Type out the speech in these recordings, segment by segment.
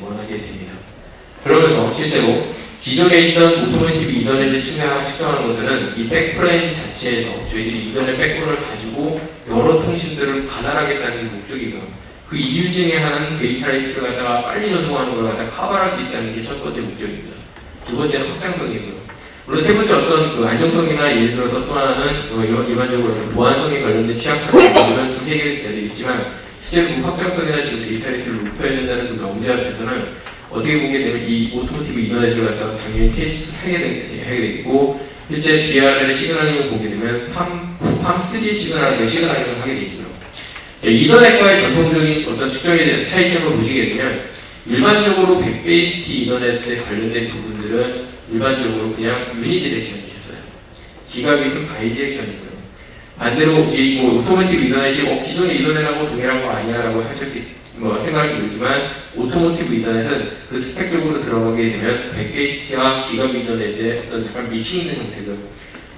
원하게 됩니다. 그러면서 실제로 기존에 있던 오토모티브 이더넷을 측정하는 것들은 이 백플레인 자체에서 저희들이 이더넷 백본을 가지고 여러 통신들을 가달하겠다는 게 목적이고요. 그 이유 중에 하나는 데이터 레이트를 갖다가 빨리 전송하는 걸 갖다가 커버할 수 있다는 게 첫 번째 목적입니다. 두 번째는 확장성이고요. 물론 세 번째 어떤 그 안정성이나 예를 들어서 또 하나는 일반적으로 보안성에 관련된 취약한 부분은 좀 해결이 돼야 되겠지만 실제로 그 확장성이나 지금 데이터 레이트를 높여야 된다는 그 명제 앞에서는 어떻게 보게 되면 이 오토모티브 이더넷을 갖다가 당연히 테스트를 해야 되겠고 실제 DRL 시그널링을 보게 되면 팜3 시그널링을 하게 되고요. 이더넷과의 전통적인 어떤 측정에 대한 차이점을 보시게 되면 일반적으로 100베이스 T 이더넷에 관련된 부분들은 일반적으로 그냥 유니 디렉션이셨어요. 기가빗은 바이 디렉션이고요. 반대로 이 오토모티브 이더넷이 기존의 이더넷하고 동일한 거 아니야라고 생각할 수 있지만 오토모티브 이더넷은 그 스펙적으로 들어가게 되면 100베이스 T와 기가빗 이더넷의 어떤 약간 미싱된 형태고요.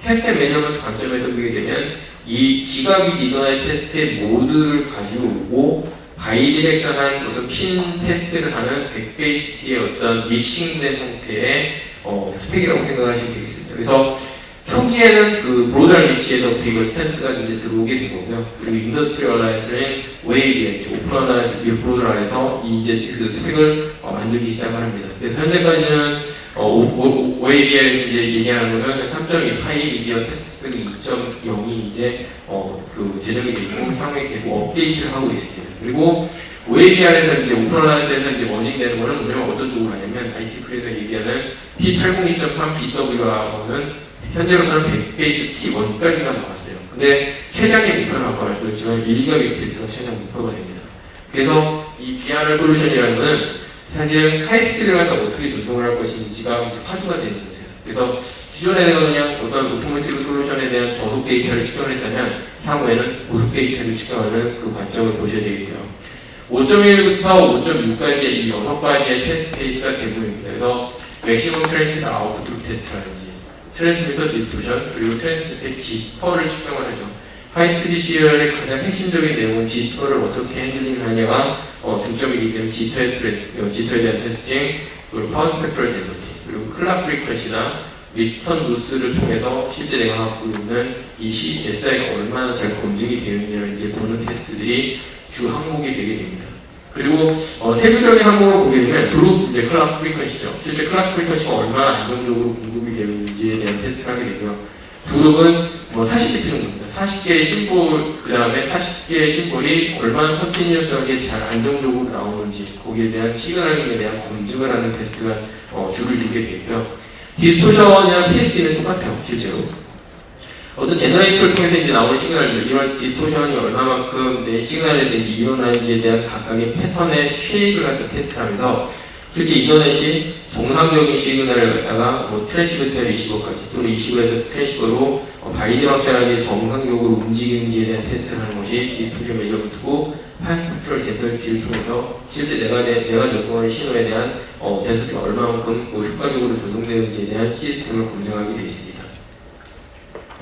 테스트 매니저먼트 관점에서 보게 되면 이 기가빗 이더넷 테스트의 모드를 가지고 오고 바이디렉션한 어떤 핀 테스트를 하는 100베이스 T의 어떤 믹싱된 형태의 스펙이라고 생각하시면 되겠습니다. 그래서 초기에는 그 브로달 위치에서부터 이걸 스탠드가 이제 들어오게 된 거고요. 그리고 인더스트리얼라이즈는 웨이비에 오픈하다에서 브로달에서 이제 그 스펙을 만들기 시작을 합니다. 그래서 현재까지는 웨이비에서 이제 얘기하는 거는 3.2 파이 미디어 테스트 스펙이 2.0이 이제 그 제정이 되고 향후에 계속 업데이트를 하고 있습니다. 그리고 OABR에서 이제 오픈라이즈에서 이제 머징되는 거는 뭐냐면 어떤 쪽으로 가냐면 IT 프레드가 얘기하는 P802.3 BW하고는 현재로서는 100베이스 T1까지가 나왔어요. 근데 최장의 목표는 아까 말씀드렸지만 1GBPS가 최장 목표가 됩니다. 그래서 이 BRR 솔루션이라는 거는 사실 하이스피드를 갖다 어떻게 조성을 할 것인지가 이제 화두가 되는 거죠. 그래서 기존에 내가 그냥 어떤 오토모티브 솔루션에 대한 저속 데이터를 측정을 했다면 향후에는 고속 데이터를 측정하는 그 관점을 보셔야 되겠고요. 5.1부터 5.6까지 이 6가지의 테스트 케이스가 대부분입니다. 그래서 맥시멈 트랜스미터 아웃풋 테스트라든지 트랜스미터 디스토션 그리고 트랜스미터의 지터를 측정을 하죠. 하이스피드 시리얼의 가장 핵심적인 내용은 지터를 어떻게 핸들링하냐가 중점이기 때문에 지터에 대한 테스팅 그리고 파워 스펙트럴 덴서티 그리고 클락 프리퀀시나 리턴 로스를 통해서 실제 내가 갖고 있는 이 SI가 얼마나 잘 검증이 되어 있냐를 이제 보는 테스트들이 주 항목이 되게 됩니다. 그리고 세부적인 항목을 보게 되면 드룹 이제 클락 프리퀀시죠. 실제 클락 프리퀀시가 얼마나 안정적으로 공급이 되어 있는지에 대한 테스트를 하게 되고요. 드룹은 40비트 정도입니다. 40개의 심볼 그 다음에 40개의 심볼이 얼마나 컨티뉴어스하게 잘 안정적으로 나오는지 거기에 대한 시그널링에 대한 검증을 하는 테스트가 주를 이루게 되고요. 디스토션이나 PSD는 똑같아요, 실제로. 어떤 제너레이터를 통해서 이제 나오는 시그널들, 이런 디스토션이 얼마만큼 내 시그널에서 이제 일어나는지에 대한 각각의 패턴의 쉐입을 갖다 테스트를 하면서 실제 이더넷이 정상적인 시그널을 갖다가 트랜시버부터 리시버까지 또는 리시버에서 트랜시버로 바이디렉션하게 정상적으로 움직이는지에 대한 테스트를 하는 것이 디스토션 메저먼트고 파이스펙트럴 덴서티를 통해서 실제 내가 전송하는 신호에 대한 덴서티가 얼마만큼 효과적으로 전송되는지에 대한 시스템을 검증하게 되어 있습니다.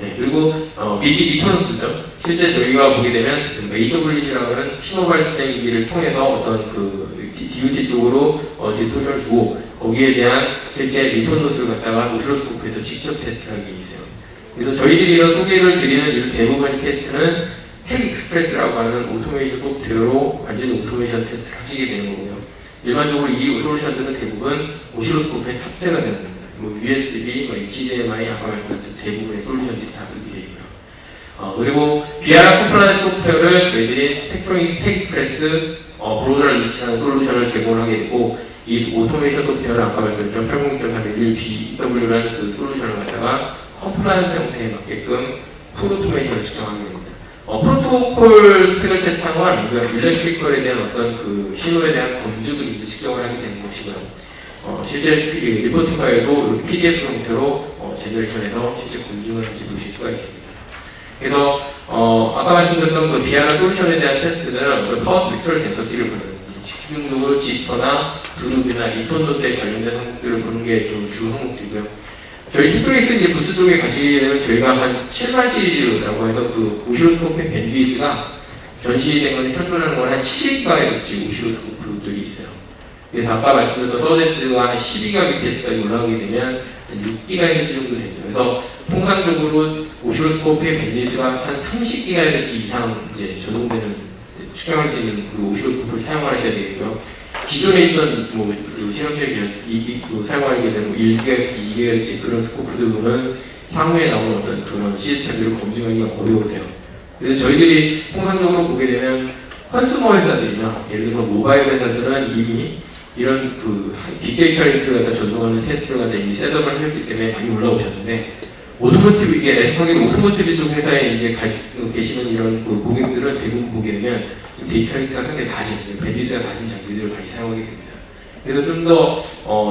네, 그리고 미터노스죠. 실제 저희가 보게 되면 AWG라고 하는 신호 발생기를 통해서 어떤 그 DUT 쪽으로 디스토션을 주고 거기에 대한 실제 미터노스를 갖다가 오실로스코프에서 직접 테스트를 하게 있어요. 그래서 저희들이 이런 소개를 드리는 이 대부분의 테스트는 텍 익스프레스라고 하는 오토메이션 소프트웨어로 완전히 오토메이션 테스트를 하시게 되는 거고요. 일반적으로 이 솔루션들은 대부분 오실로스코프에 탑재가 되는 겁니다. USB, HDMI, 아까 말씀드렸던 대부분의 솔루션들이 다 그렇게 되어 있고요. 그리고 BRR 컴플라이언스 소프트웨어를 저희들이 텍 익스프레스 브로드를 위치하는 솔루션을 제공을 하게 되고 이 오토메이션 소프트웨어는 아까 말씀드렸던 802.311BW라는 그 솔루션을 갖다가 컴플라이언스 형태에 맞게끔 풀 오토메이션을 측정하게 됩니다. 프로토콜 스펙을 테스트한 건 아니고요. 일렉트리컬에 대한 어떤 그 신호에 대한 검증을 이제 측정을 하게 되는 것이고요. 실제 리포팅 파일도 PDF 형태로 제너레이션해서 실제 검증을 이제 보실 수가 있습니다. 그래서 아까 말씀드렸던 그 BRR 솔루션에 대한 테스트는 어떤 파워 스펙트럴 덴서티를 보는 집중적으로 지터나 드룹이나 리턴 노스에 관련된 항목들을 보는 게 좀 주 항목들이고요. 저희 테크닉스 이제 부스 쪽에 가시게 되면 저희가 한 7만 시리즈라고 해서 그 오실로스코프의 밴드위스가 전시된 건 현존하는 건 한 70가의 오실로스코프들이 있어요. 그래서 아까 말씀드렸던 서드스가 한 12GBps까지 올라가게 되면 6GHz 정도 됩니다. 그래서 통상적으로 오시로스코프의 밴드위스가 한 30GHz 이상 이제 적용되는 측정할 수 있는 그 오시로스코프를 사용하셔야 되겠고요. 기존에 있던 그 실험실에 사용하게 되는 1GHz, 2GHz 그런 스코프들로는 향후에 나오는 어떤 그런 시스템들을 검증하기 어려우세요. 그래서 저희들이 통상적으로 보게 되면 컨슈머 회사들이나 예를 들어서 모바일 회사들은 이미 이런 그 빅데이터 레이트를 갖다 전송하는 테스트를 갖다 이미 셋업을 하셨기 때문에 많이 올라오셨는데 오토모티브 이게 애석하게도 오토모티브 쪽 회사에 이제 계시는 이런 그 고객들은 대부분 보게 되면 데이터 레이트가 상당히 낮은 밴드위스가 낮은 장비들을 많이 사용하게 됩니다. 그래서 좀 더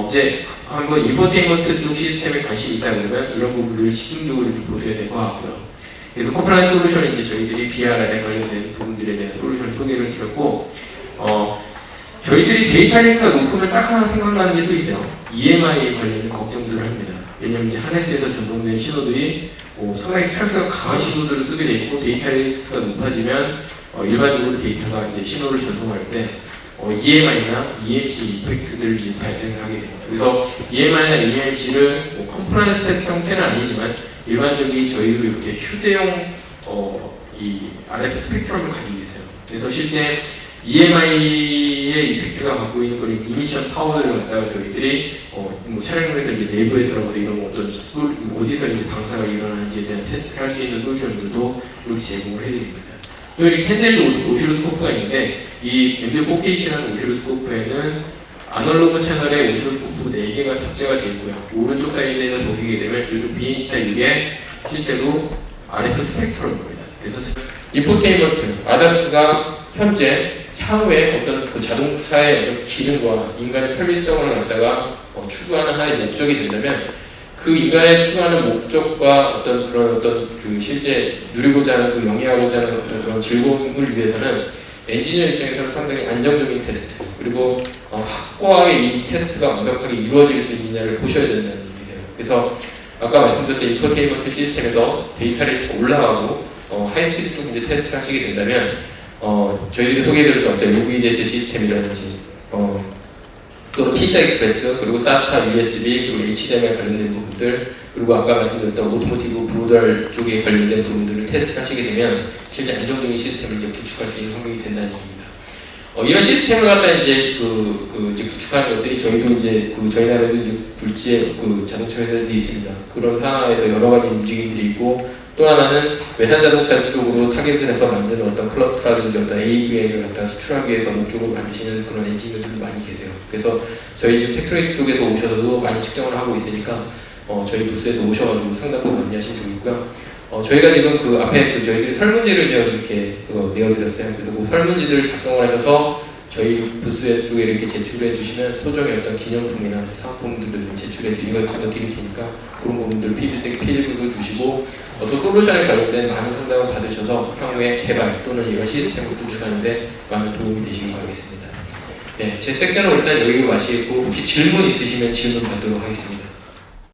이제 한번 인포테인먼트 쪽 시스템에 관심이 있다 그러면 이런 부분들을 집중적으로 좀 보셔야 될 것 같고요. 그래서 컴플라이언스 솔루션은 이제 저희들이 BR에 관련된 부분들에 대한 솔루션 소개를 드렸고 저희들이 데이터 레이트가 높으면 딱 하나 생각나는 게 또 있어요. EMI 관련된 걱정들을 합니다. 왜냐면 이제 하네스에서 전송된 신호들이 상당히 스트레스가 강한 신호들을 쓰게 돼 있고 데이터 레이트가 높아지면 일반적으로 데이터가 이제 신호를 전송할 때 EMI나 EMC 이펙트들이 이제 발생을 하게 됩니다. 그래서 EMI나 EMC를 컴플라이언스 테스트 형태는 아니지만 일반적인 저희도 이렇게 휴대용 이 RF 스펙트럼을 가지고 있어요. 그래서 실제 EMI의 이펙트가 갖고 있는 그런 이미션 파워를 갖다가 저희들이 촬영에서 이제 내부에 들어가서 이런 어떤 어디서 이제 방사가 일어나는지에 대한 테스트를 할 수 있는 솔루션들도 이렇게 제공을 해드립니다. 또 이렇게 핸들드 오시로스코프가 있는데 이 M4K라는 오시로스코프에는 아날로그 채널에 오시로스코프 4개가 탑재가 되어 있고요. 오른쪽 사이드에는 보시게 되면 이쪽 BNC 타입에 실제로 RF 스펙트럼입니다. 그래서 인포테인먼트, ADAS가 현재 향후에 어떤 그 자동차의 어떤 기능과 인간의 편리성을 갖다가 추구하는 하나의 목적이 된다면 그 인간의 추구하는 목적과 어떤 그 실제 누리고자 하는 그 영위하고자 하는 어떤 그런 즐거움을 위해서는 엔지니어 입장에서는 상당히 안정적인 테스트 그리고 확고하게 이 테스트가 완벽하게 이루어질 수 있느냐를 보셔야 된다는 얘기세요. 그래서 아까 말씀드렸던 인포테인먼트 시스템에서 데이터 레이트가 올라가고 하이스피드 쪽 이제 테스트를 하시게 된다면 저희들이 소개해드렸던 어떤 UVDS 시스템이라든지 또 PCI 익스프레스 그리고 SATA, USB 그리고 HDMI 관련된 부분들 그리고 아까 말씀드렸던 오토모티브 브로덜 쪽에 관련된 부분들을 테스트를 하시게 되면 실제 안정적인 시스템을 이제 구축할 수 있는 환경이 된다는 얘기입니다. 이런 시스템을 갖다 이제 이제 구축하는 것들이 저희도 이제 저희 나라에도 이제 굴지의 자동차 회사들이 있습니다. 그런 산하에서 여러 가지 움직임들이 있고 또 하나는 외산 자동차 쪽으로 타겟을 해서 만드는 어떤 클러스터라든지 어떤 AVM을 갖다 수출하기 위해서 목적으로 만드시는 그런 엔지니어들이 많이 계세요. 그래서 저희 지금 텍트로닉스 쪽에서 오셔서도 많이 측정을 하고 있으니까 저희 부스에서 오셔가지고 상담도 많이 하신 쪽 있고요. 저희가 지금 그 앞에 저희들이 설문지를 지금 이렇게 내어드렸어요. 그래서 그 설문지들을 작성을 하셔서 저희 부스 쪽에 이렇게 제출해 주시면 소정의 어떤 기념품이나 상품들을 제출해 드릴 테니까 그런 부분들 피드백도 주시고 또 솔루션에 관련된 많은 상담을 받으셔서 향후에 개발 또는 이런 시스템을 구축하는데 많은 도움이 되시길 바라겠습니다. 네, 제 섹션은 일단 여기로 마치겠고 혹시 질문 있으시면 질문 받도록 하겠습니다.